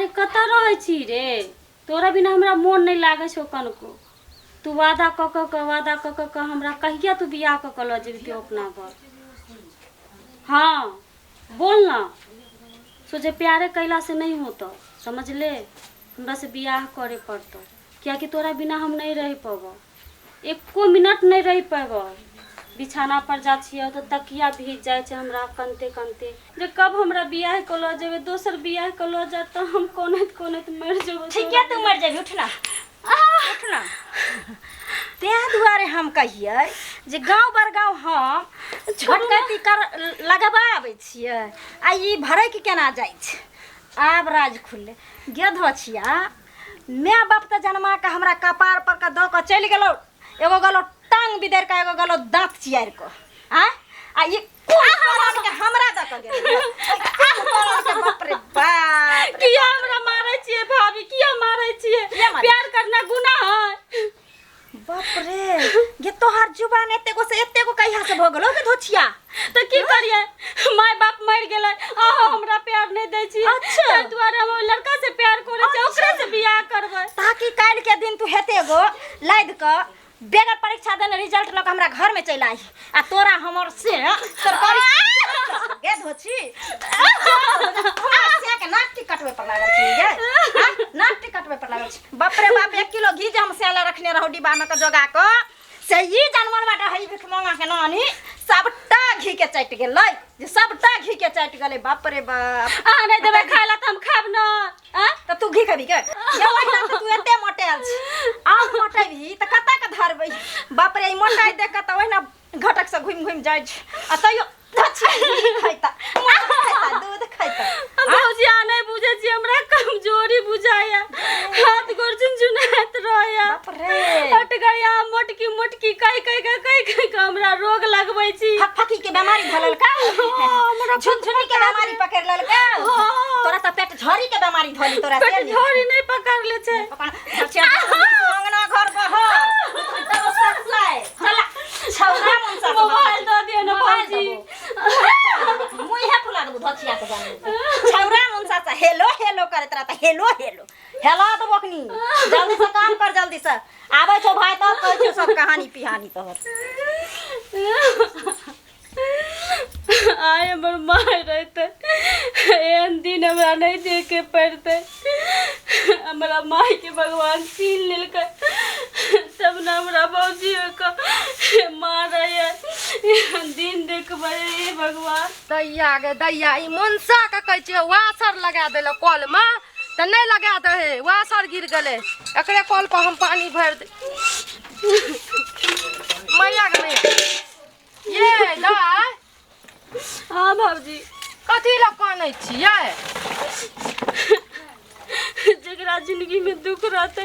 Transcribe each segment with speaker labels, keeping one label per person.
Speaker 1: अरे कत रहे छी रे तोरा बिना हमरा मन नहीं लागे छो कनको तू वादा क हमरा कहिया तू बियाह क ल जेबी अपना घर। हाँ बोल ना सोचे प्यारे कैला से नहीं होता समझ ले हमरा से बियाह करे पड़ता क्या कि तोरा बिना हम नहीं रह पाब एको मिनट नहीं रह पाब। बिछाना पर जा छिए तो तकिया भीज जाए छे हमरा कनते कनते जे कब हमरा बियाह क ल जेबे दोसर बियाह क ल जा तो हम कोनत मर जेबो।
Speaker 2: ठीक है तू मर जेबी उठना उठना ते दुआरे हम कहिए जे गांव बरगांव हम झटकती कर लगाबाबै छिए आ ई भरै के केना जाइ छै आब राज खुलले गेद छिया माय बाप त जन्मा के हमरा कपार पर का द के चल गेलो एगो गलो टांग बिदेर का एगो गलो दांत चियार को आ ये कोन के हमरा द के गेल बाप रे बाप
Speaker 1: किया हमरा मारै छिए भाभी किया मारै छिए प्यार करना गुनाह है।
Speaker 2: बाप रे ये तोहार जुबान एते को कहिया से भ गेलो के धोछिया
Speaker 1: त की करिए माय बाप मर गेलै आ हमरा प्यार नहीं दै छी।
Speaker 2: अच्छा
Speaker 1: ताहि दुआरे हम ओइ लड़का से प्यार करे छी ओकरे से बियाह करबै
Speaker 2: ताकि काल के दिन तू हेते गो लाद क बेगर परीक्षा देने रिजल्ट लक हमरा घर में चल आई आ तोरा हमर से सरकारी गे धोछी हमरा के नाक टिकटवे पर लागल छी गे नाक टिकटवे पर लागल छी। बाप रे बाप 1 किलो घी जे हम सेला रखने रहौ डिब्बा में के जोगा क से ई जानवर बाटा हई भिख मांगा के नानी सबटा घी के चट गेलै जे सबटा घी के चट गेलै। बाप रे बाप
Speaker 1: आ नहीं देबे खाइला त हम खाब न
Speaker 2: त तू घी खबी के ये ओहिना त तू एते मोटेल छी आ मोटेबी त कता के धरबै। बाप रे ई मोटाई देख के त ओहिना घटक से घुम जाय छै आ तइयो खाइता दूध खाइता
Speaker 1: भौजी आ नहीं बुझे छी हमरा कमजोरी बुझाया हाथ गोर झुनझुनात रहया।
Speaker 2: बाप रे
Speaker 1: हट गया मोटकी कई हमरा रोग लगबै छी
Speaker 2: फकी के बीमारी धलल का हमरा झुनझुनी के बीमारी पकड़ लेल का तोरा त पेट झड़ी के बीमारी धली तोरा से
Speaker 1: पेट झड़ी नहीं पकड़ ले छै
Speaker 2: बच्चा अंगना घर बहर तब ससलाय चला छौरा मनसा
Speaker 1: मोबाइल द दियो न भौजी
Speaker 2: मुइहे फुला दबु धछिया के जाने छौरा मनसा से हेलो हेलो करत रहता हेलो तो बकनी जल्दी से काम कर जल्दी से आबै छौ भाई त कहै छौ सब कहानी पिहानी तोहर
Speaker 1: आय हमर माय रहते एहन दिन हमरा नहीं देखे पड़ते हमरा माय के भगवान छीन लेलकै तब न हमरा भौजी के मारै एहन दिन देखबै भगवान।
Speaker 3: दैया गे दैया ई मनसा के कहै छै वासर लगा देला कल में त नहीं लगा दे हे वासर गिर गेले एकरे कल पर हम पानी भर दे मैया गे मैया ये दाय
Speaker 1: हाँ भौजी
Speaker 3: कथी ल कानै छियै
Speaker 1: जकरा जिंदगी में दुख रहते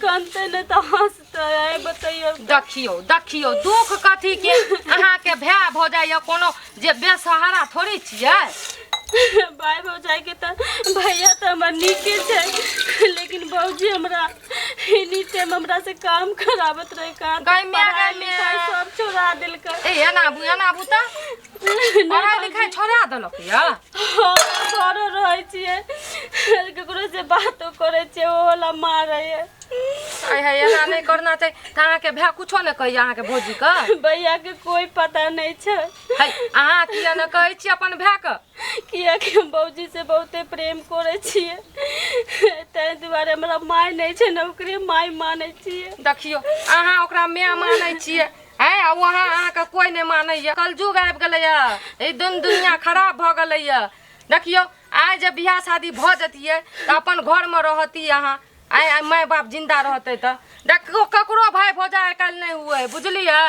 Speaker 1: कानते नहीं तो हंसते है बताइए।
Speaker 3: देखियो दुख कथी के अहाँ के भाई भ जाय कोनो जे बेसहारा थोड़ी छियै
Speaker 1: भाई भौजाई के त भैया त हमर नीके छै लेकिन भौजी हमरा एनी टाइम हमरा से काम करावत रहे का
Speaker 3: पढ़ाई
Speaker 1: लिखाई सब छोड़ा देलकै
Speaker 3: ए एना बु त पढ़ाई लिखाई छोड़ा देलक या
Speaker 1: घरो रहै छियै ककरो से बातो करे छियै ओला मारै है
Speaker 3: आय है एना नहीं करना चाहिए अहाँ के भाई कुछो नहीं कही अहाँ के भौजी का
Speaker 1: भैया के कोई पता नहीं छै
Speaker 3: है अहाँ किया न कहै छी अपन भाई के
Speaker 1: किया कि हम भौजी से बहुते प्रेम करे छियै ताहि दुआरे हमरा माय नहीं छै न ओकरे माय मानै छियै।
Speaker 3: देखियो अहाँ ओकरा माय मानै छियै है आ वहाँ अहाँ के कोई नहीं मानै या कलजुग आबि गेलै या ई दुनिया खराब भ गेलै या। देखियो आइ जब बियाह शादी भ जतियै त अपन घर में रहती अहाँ आइ माय बाप जिंदा रहते त देखो ककरो भाई भौजा कल नहीं हुए बुझलियै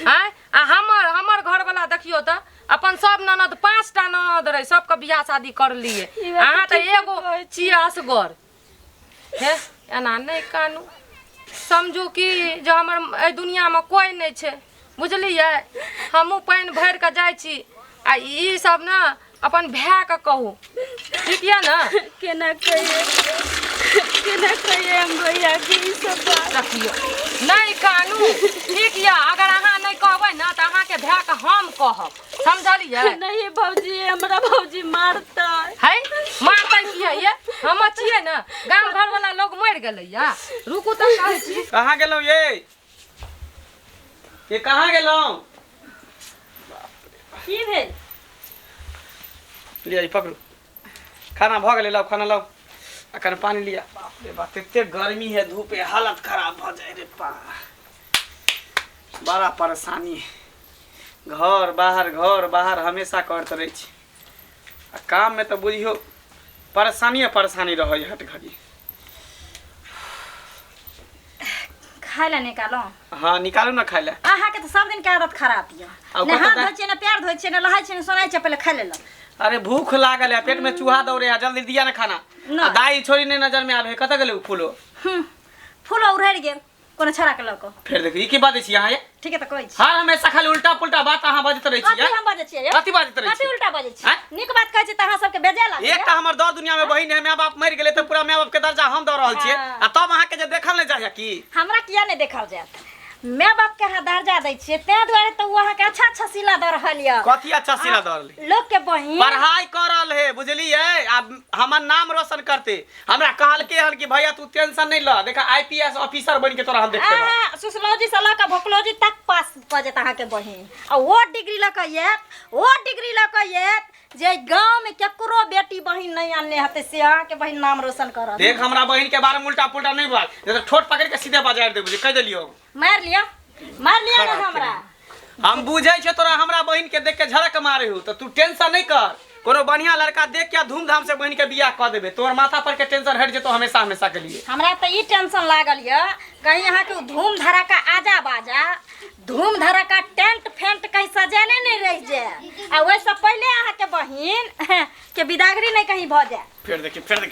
Speaker 3: हैं आ हमर घर वाला देखियो त अपन सब ननद 5टा ननद रहे सबके बियाह शादी कर लिए अहाँ त एगो छियै असगर हे एना नहीं कानू समझू कि जो हमर दुनिया में कोई नहीं छै बुझलियै हमहू पानी भर के जाय छी आ ई सब ना अपन भाई के कहू ठीक है ना
Speaker 1: केना कहिए हम भैया की ई सब बात
Speaker 3: रखियो नहीं कानू ठीक है अगर अहाँ नहीं कहबै ना त अहाँ के भाई के हम कहब समझलियै
Speaker 1: नहीं भौजी हमरा भौजी मारतै
Speaker 3: है मारतै की है ये हम बुझलियै ना गांव घर वाला लोग मर गेलैया रुकू त कहै छी
Speaker 4: कहाँ गेलौं ये कहाँ गेलौं?
Speaker 2: की भेल?
Speaker 4: लिया पकड़ू खाना भ गेलै, लाओ खाना लाओ। अखन पानी लिया। बाप रे बाप एते गर्मी है, धूप है, हालत खराब भ जाए रे पा। बड़ा परेशानी है। घर बाहर हमेशा करते रहे छी। आ काम में तो बुझियो परेशानी रहे हट घड़ी।
Speaker 2: खाए ला निकालो।
Speaker 4: हाँ निकालू ना खाए ला।
Speaker 2: अहाँ के तो सब दिन के आदत खराब हिय।
Speaker 4: अब
Speaker 2: ने
Speaker 4: कतऽ
Speaker 2: हाथ
Speaker 4: दा-
Speaker 2: धोइ छियै, ने पैर धोइ छियै, ने लहाइ छियै, ने सोनाइ छियै, पहिले खाए लेला।
Speaker 4: अरे भूख लागल है, पेट में चूहा दौड़े है, जल्दी दिया ना खाना।
Speaker 2: ना।
Speaker 4: आ दाई छोरी ने नजर में आवे, कत गेलै उ फूलो?
Speaker 2: फूलो उड़ि गेल कोनो छड़ा के लको।
Speaker 4: फिर देखी की बात छी अहाँ ये?
Speaker 2: ठीक है त कहै छी।
Speaker 4: हर हमेशा खाली उल्टा पुल्टा बात अहाँ बजत रहै छी।
Speaker 2: कथी हम बाजै छियै?
Speaker 4: कथी बाजैत रहै छी?
Speaker 2: कथी उल्टा बाजै छी?
Speaker 4: हैं?
Speaker 2: नीक बात कहै छी त अहाँ सबके बेजाय लागै।
Speaker 4: एक हमर दो दुनिया में बहिन है, माय बाप मर गेलै त पूरा माय बाप के दर्जा हम द रहल छियै।
Speaker 2: हाँ।
Speaker 4: आ तब अहाँ के जे देखल नै जाय की?
Speaker 2: हमरा किया नै देखल जात? माय बाप के अहाँ दर्जा दै छियै, तै दुआरे त उ अहाँ के अच्छा सिला द रहल य।
Speaker 4: कथी अच्छा सिला द रहल?
Speaker 2: लोग के बहिन
Speaker 4: पढ़ाई कर रहल है, बुझलियै? अब हमर नाम रोशन करते। हमरा कहलके हन कि भैया तू टेंशन नहीं ल, देखा आईपीएस ऑफिसर बन के तोरा हम देखते बा।
Speaker 2: सोशियोलॉजी से लक भोकलॉजी तक पास क जेत अहाँ के बहिन। आ वो डिग्री लक येत जे गांव में केकरो बेटी बहिन नहीं आनले हते से अहाँ के बहिन नाम रोशन करत।
Speaker 4: देख हमरा बहिन के बारे में उल्टा पुल्टा नहीं बात, नहीं तो ठोट पकड़ के सीधे बाजार दे बुझे कह देलियो।
Speaker 2: मार लिया ना हमरा।
Speaker 4: हम बुझे छे तोरा हमरा बहिन के देख के झड़क मारे हो, तो तू टेंशन नहीं कर। कोनो बढ़िया लड़का देख के धूमधाम से बहिन के बियाह क देबे, तोर माथा पर के टेंशन हट जेतो हमेशा के लिए।
Speaker 2: हमरा त ई टेंशन लागल य कहीं यहाँ के धूम धड़ाका आजा बाजा, धूम धड़ाका टेंट फेंट कहीं सजाने नहीं रह जाए। आ वैसे पहले अहाँ के बहिन के विदागरी नहीं कहीं भ जाए।
Speaker 4: फिर देखी तरह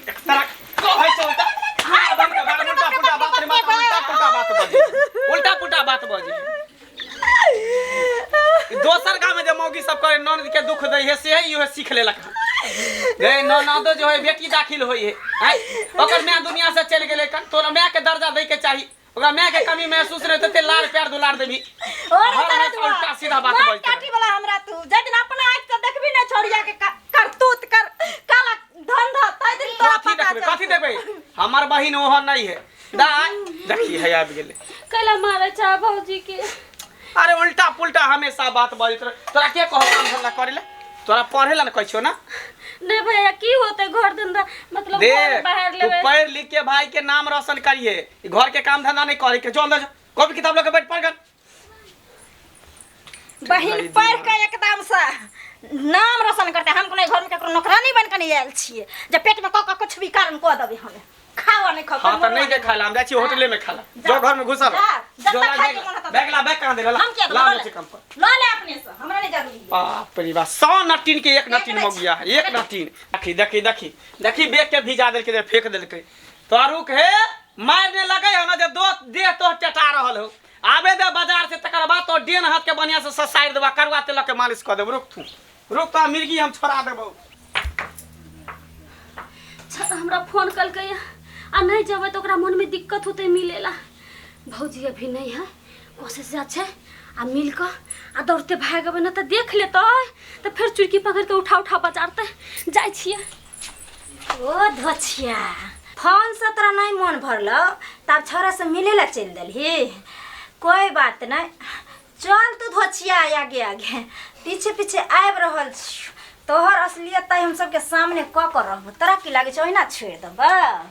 Speaker 4: कहै छ उल्टा हाँ बन के बारे में उल्टा पुल्टा बात रे, उल्टा पुल्टा बात बजे। दोसर गांव में जो मौगी सब करे ननद के दुख दे है, से है सीख लेलक। गए ननद जो है बेटी दाखिल होई है, ओकर माय दुनिया से चल गेले, तोरा माय के दर्जा दे के चाही। ओकरा माय के कमी महसूस नहीं तो लाड़ प्यार दुलार देबी। उल्टा सीधा बात बजे।
Speaker 2: काटी वाला हमरा तू जे दिन अपना आँख से देखबी ना छोड़िया के करतूत कर काला धंधा तै दिन तो
Speaker 4: कथी देखबे? हमर बहिन ओहन नहीं है। दा देखी है आबि गेले।
Speaker 1: कैला मारे चा भौजी के।
Speaker 4: अरे उल्टा पुल्टा हमेशा बात बजत रह। तोरा के कहो काम धंधा करेला? तोरा पढ़ेला न कहछो ना?
Speaker 1: नहीं भैया की होते घर धंधा मतलब
Speaker 4: देख
Speaker 1: घर बाहर
Speaker 4: तू
Speaker 1: लेवे।
Speaker 4: पढ़ लिख के भाई के नाम रोशन करिए, घर के काम धंधा नहीं करे के। जो अंदर कॉपी किताब लेके बैठ पढ़ कर।
Speaker 2: बहिन पढ़ के एकदम से नाम रोशन करते। हम कोनो घर में केकरो नौकरानी बन के नहीं आयल छिए जे पेट में क कुछ भी कारण को देबे हमें। खावा नहीं खाओ।
Speaker 4: हां त नहीं के खाला, हम जाई छी होटले में खाला। जो घर में घुसा जो बैग कहां देला?
Speaker 2: हम क्या
Speaker 4: ला से कम पर
Speaker 2: ला ले अपने से, हमरा नहीं जरूरी है।
Speaker 4: बाप रे बा 100 नटीन के एक नटीन हो गया है, एक नटीन। देखी बेग के भिजा देल के फेंक देल के। तारुक है मारने लगे हो ना, जब दो देह तो टटा रहल हो। आबे दे बाजार से, तकर बाद तो डेन हाथ के बढ़िया से ससाइर देबा, करवा तेल के मालिश कर देब। रुक तो मिर्गी हम छोड़ा देबो।
Speaker 1: हमरा फोन कल के आ नहीं जब तो ओकरा मन में दिक्कत होते मिलेला। भौजी अभी नहीं है, कोशिश से अच्छे आ मिल कर आ दौड़ते भाग गए ना तो देख लेते तो फिर चुड़की पकड़ के उठा बजारते जाय छिए।
Speaker 2: ओ धोछिया फोन से तोरा नहीं मन भरलो तब छोरा से मिले ला चल दलही। कोई बात नहीं, चल तू धोछिया आगे पीछे पीछे आब रहल छी। तोहर असलियत हम सबके सामने क कर रहबो, तोरा की लागे छ ओहिना छोड़ देबा।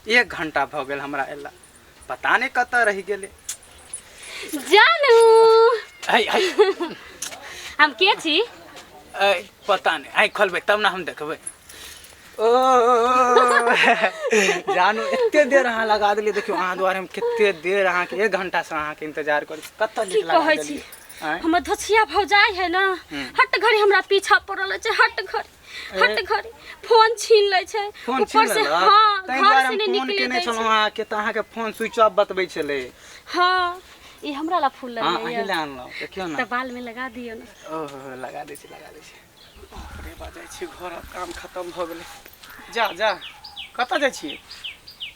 Speaker 5: 1 घंटा भ गेल हमरा एला, पता नहीं कत रह गेले।
Speaker 1: जानू
Speaker 5: हाय
Speaker 1: हम के छी?
Speaker 5: पता नहीं, आई खोलबे तब ना हम देखबे। ओ जानू एते देर अहाँ लगा देलिए। देखियो अहाँ द्वारे हम कते देर अहाँ के 1 घंटा से अहाँ के इंतजार करी। कत
Speaker 1: की
Speaker 5: लगा
Speaker 1: कहै
Speaker 5: देलिए?
Speaker 1: छी हमर धोछिया भौजाई है ना, हट घड़ी हमरा पीछा पड़ल छै। हट घड़ी फोन छीन ले छै
Speaker 5: फोन
Speaker 1: ऊपर से।
Speaker 5: छीन
Speaker 1: हां
Speaker 5: तै
Speaker 1: घर
Speaker 5: द्वारे
Speaker 1: से
Speaker 5: हम
Speaker 1: नहीं
Speaker 5: फोन
Speaker 1: निकले
Speaker 5: केने
Speaker 1: दै
Speaker 5: छलौ
Speaker 1: छै।
Speaker 5: अहाँ के, त अहाँ के फोन स्विच ऑफ बतबै छले।
Speaker 1: हां ई हमरा ला फूल
Speaker 5: हां
Speaker 1: लगे
Speaker 5: अहिले आनलो, देखियो ना।
Speaker 1: तो बाल में लगा दियो ना।
Speaker 5: ओहो लगा दै छी। बाप रे बाजाई छी, घर काम खत्म भ गेले। जा
Speaker 4: कत जाय छी?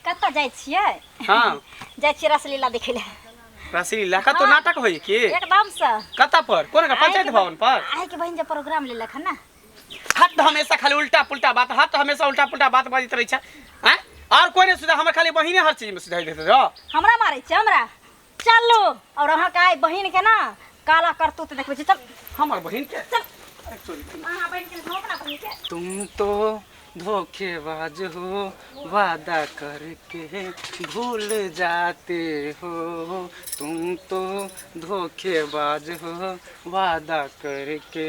Speaker 2: कत जाय छियै?
Speaker 4: हां
Speaker 2: जाय छियै रसलीला देखे ले।
Speaker 4: रसलीला का तो नाटक होई की?
Speaker 2: एकदम से
Speaker 4: कता पर? कोन का पंचायत भवन पर?
Speaker 2: आइ के बहिन जे प्रोग्राम ले लखन ना।
Speaker 4: हट हमेशा खाली उल्टा पुल्टा बात, हट हमेशा उल्टा पुल्टा बात बजत रही छै। हैं और कोई नहीं सुधा, हमर खाली बहिने हर चीज में सुधाई देते हो।
Speaker 2: हमरा मारे छ हमरा चलो और अहाँ का बहिन के ना काला करतू तो देखबे चल
Speaker 4: हमर बहिन के
Speaker 2: चल अहाँ बहिन के धोप ना बहिन के
Speaker 5: तुम तो धोखेबाज हो, वादा करके भूल जाते हो। तुम तो धोखेबाज हो, वादा करके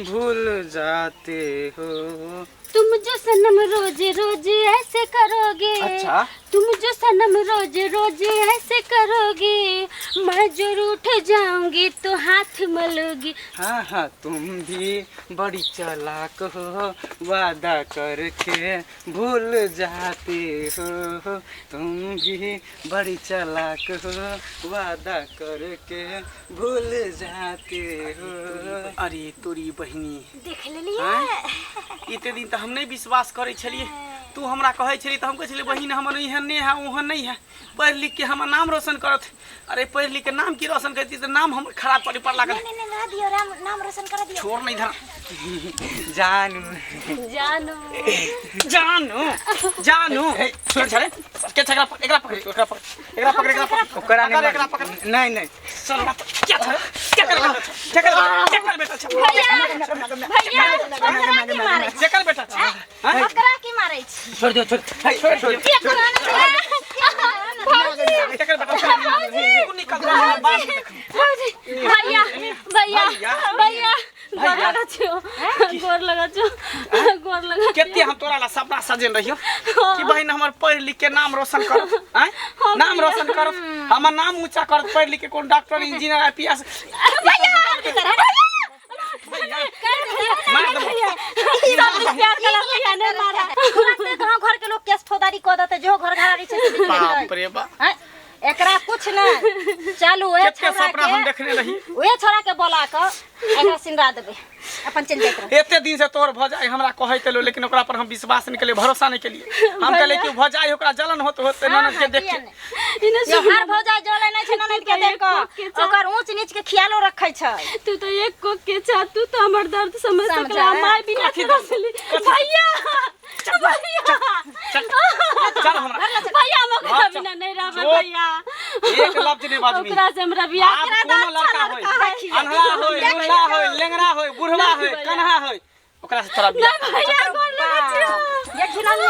Speaker 5: भूल जाते हो।
Speaker 1: तुम जो सनम रोज रोज ऐसे करोगे,
Speaker 4: अच्छा।
Speaker 1: तुम जो सनम रोज रोज ऐसे करोगे, मैं जो रूठ जाऊंगी तो हाथ मलोगी।
Speaker 5: हाँ हाँ तुम भी बड़ी चालाक हो, वादा करके भूल जाते हो। तुम भी बड़ी चालाक हो, वादा करके भूल जाते हो।
Speaker 4: अरे तोरी बहिनी,
Speaker 2: देख लेलिए
Speaker 4: इतने दिन तो हम नहीं विश्वास करे छलिए। तू हमरा कहे छली तो हम कहे छली बहिन हमर इहन नहीं है उहन नहीं है, पढ़ लिख के हमर नाम रोशन करत। अरे पढ़ लिख के नाम की रोशन करती तो नाम हमर खराब पड़े पर लागल।
Speaker 2: नहीं ना दियो नाम रोशन कर दियो।
Speaker 4: छोड़ नहीं धरा।
Speaker 5: जानू
Speaker 1: जानो
Speaker 4: जानू जानू छोड़ छले के छकरा एकरा पकड़ एकरा पकड़ एकरा पकड़ एकरा पकड़
Speaker 5: ओकरा नहीं
Speaker 4: एकरा पकड़।
Speaker 5: नहीं नहीं
Speaker 4: चल बात क्या कर क्या कर क्या कर बेटा
Speaker 2: मारे
Speaker 4: चल बेटा हां
Speaker 2: ओकरा की मारे छी
Speaker 5: छोड़ दियो छोड़ छोड़ छोड़
Speaker 2: के कराना
Speaker 4: क्या कर बेटा तू निकल बात
Speaker 1: भैया भैया भैया गोर लगा छो, गोर लगा छो, गोर लगा।
Speaker 4: केते हम तोरा ला सपना सजेन रहियो कि बहिन हमर पढ़ लिख के नाम रोशन कर, हैं नाम रोशन कर, हमर नाम ऊंचा कर, पढ़ लिख के कोन डॉक्टर इंजीनियर आईपीएस मार दे।
Speaker 1: प्यार कला भैया ने मारा।
Speaker 2: गांव घर के लोग केस फौदारी क देते जो घर घरारी छै से
Speaker 4: बाप रे बाप,
Speaker 2: एकरा कुछ ना चालू ओए
Speaker 4: केते
Speaker 2: छोरा
Speaker 4: सपना हम
Speaker 2: के
Speaker 4: देखने रही।
Speaker 2: ओए छोरा के बोला क एकरा सिंदरा देबे अपन चल जाइत रह।
Speaker 4: एते दिन से तोर भजाई हमरा कहै तलो, लेकिन ओकरा पर हम विश्वास नहीं केलिए, भरोसा नहीं केलिए। हम कहले कि भजाई ओकरा जलन होत होते ननद के देख के।
Speaker 2: यो हर भौजाई जले नै छै ननद के देख क ओकर ऊंच नीच के ख्यालो रखै छै।
Speaker 1: तू तो एक को के चा, तू तो हमर दर्द समझ सकला। माय बिना कसली भैया भैया
Speaker 4: चल हमरा
Speaker 1: भैया मगर बिना नहीं रहबे भैया।
Speaker 4: एक लफ्ज नहीं बाजमी।
Speaker 1: ओकरा से हमरा बियाह
Speaker 4: आप कोनो लड़का होय, अनहरा होय, लुल्ला होय, लेंगरा होय, बुढ़वा होय, कन्हा होय, ओकरा से तोरा बियाह
Speaker 1: भैया गोर लगा छो।
Speaker 2: ये खिलाना